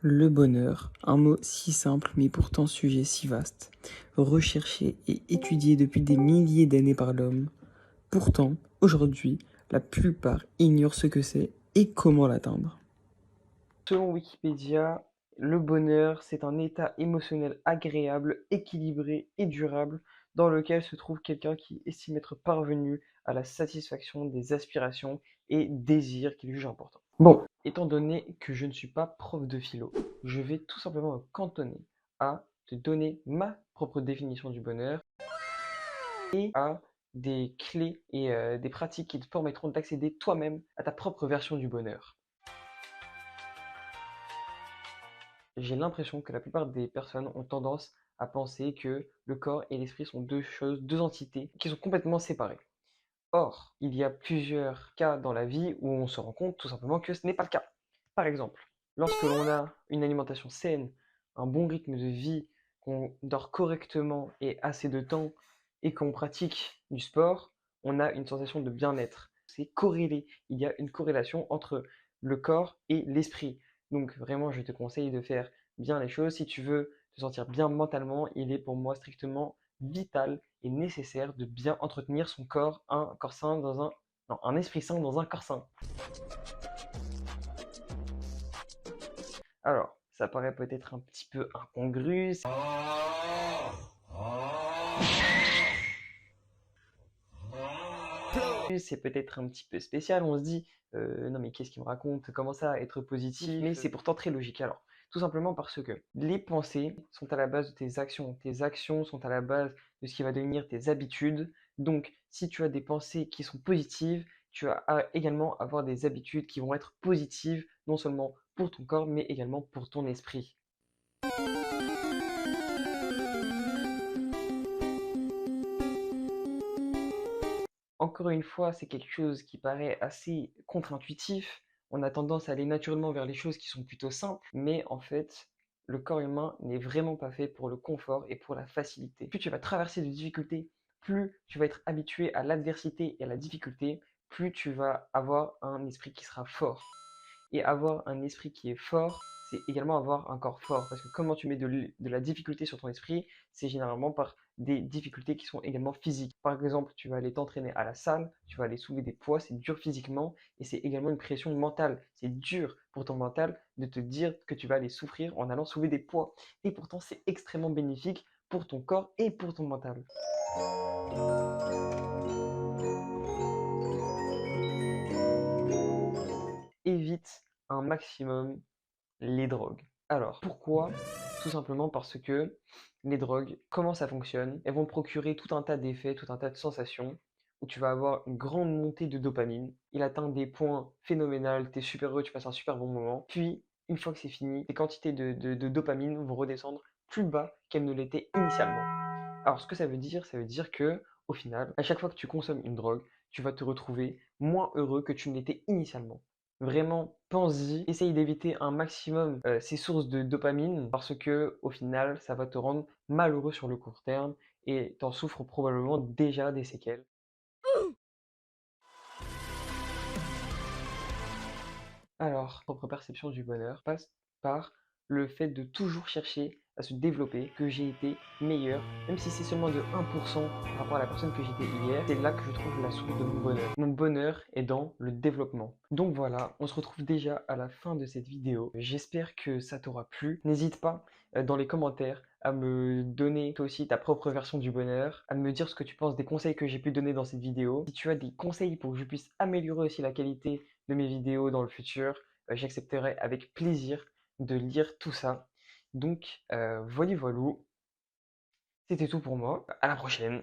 Le bonheur, un mot si simple mais pourtant sujet si vaste, recherché et étudié depuis des milliers d'années par l'homme. Pourtant, aujourd'hui, la plupart ignorent ce que c'est et comment l'atteindre. Selon Wikipédia, le bonheur, c'est un état émotionnel agréable, équilibré et durable dans lequel se trouve quelqu'un qui estime être parvenu à la satisfaction des aspirations et désirs qu'il juge importants. Bon, étant donné que je ne suis pas prof de philo, je vais tout simplement me cantonner à te donner ma propre définition du bonheur et à des clés et des pratiques qui te permettront d'accéder toi-même à ta propre version du bonheur. J'ai l'impression que la plupart des personnes ont tendance à penser que le corps et l'esprit sont deux choses, deux entités qui sont complètement séparées. Or, il y a plusieurs cas dans la vie où on se rend compte tout simplement que ce n'est pas le cas. Par exemple, lorsque l'on a une alimentation saine, un bon rythme de vie, qu'on dort correctement et assez de temps, et qu'on pratique du sport, on a une sensation de bien-être. C'est corrélé. Il y a une corrélation entre le corps et l'esprit. Donc vraiment, je te conseille de faire bien les choses. Si tu veux te sentir bien mentalement, il est pour moi strictement vital et nécessaire de bien entretenir son corps, un corps sain dans un... Non, un esprit sain dans un corps sain. Alors, ça paraît peut-être un petit peu incongru, c'est peut-être un petit peu spécial, on se dit non mais qu'est-ce qu'il me raconte, comment ça être positif, mais c'est pourtant très logique. Alors, tout simplement parce que les pensées sont à la base de tes actions sont à la base de ce qui va devenir tes habitudes. Donc, si tu as des pensées qui sont positives, tu vas également avoir des habitudes qui vont être positives, non seulement pour ton corps, mais également pour ton esprit. Encore une fois, c'est quelque chose qui paraît assez contre-intuitif. On a tendance à aller naturellement vers les choses qui sont plutôt simples, mais en fait, le corps humain n'est vraiment pas fait pour le confort et pour la facilité. Plus tu vas traverser de difficultés, plus tu vas être habitué à l'adversité et à la difficulté, plus tu vas avoir un esprit qui sera fort. Et avoir un esprit qui est fort, c'est également avoir un corps fort. Parce que comment tu mets de la difficulté sur ton esprit, c'est généralement par des difficultés qui sont également physiques. Par exemple, tu vas aller t'entraîner à la salle, tu vas aller soulever des poids, c'est dur physiquement et c'est également une pression mentale. C'est dur pour ton mental de te dire que tu vas aller souffrir en allant soulever des poids. Et pourtant, c'est extrêmement bénéfique pour ton corps et pour ton mental. Évite un maximum les drogues. Alors, pourquoi? Tout simplement parce que les drogues, comment ça fonctionne? Elles vont te procurer tout un tas d'effets, tout un tas de sensations, où tu vas avoir une grande montée de dopamine. Il atteint des points phénoménaux, tu es super heureux, tu passes un super bon moment. Puis, une fois que c'est fini, les quantités de dopamine vont redescendre plus bas qu'elles ne l'étaient initialement. Alors, ce que ça veut dire que, au final, à chaque fois que tu consommes une drogue, tu vas te retrouver moins heureux que tu ne l'étais initialement. Vraiment, pense-y, essaye d'éviter un maximum ces sources de dopamine parce que, au final, ça va te rendre malheureux sur le court terme et t'en souffres probablement déjà des séquelles. Alors, propre perception du bonheur passe par le fait de toujours chercher à se développer, que j'ai été meilleur, même si c'est seulement de 1% par rapport à la personne que j'étais hier, c'est là que je trouve la source de mon bonheur. Mon bonheur est dans le développement. Donc voilà, on se retrouve déjà à la fin de cette vidéo. J'espère que ça t'aura plu. N'hésite pas dans les commentaires à me donner toi aussi ta propre version du bonheur, à me dire ce que tu penses des conseils que j'ai pu donner dans cette vidéo. Si tu as des conseils pour que je puisse améliorer aussi la qualité de mes vidéos dans le futur, j'accepterai avec plaisir de lire tout ça. Donc, voilà, voilà. C'était tout pour moi. À la prochaine.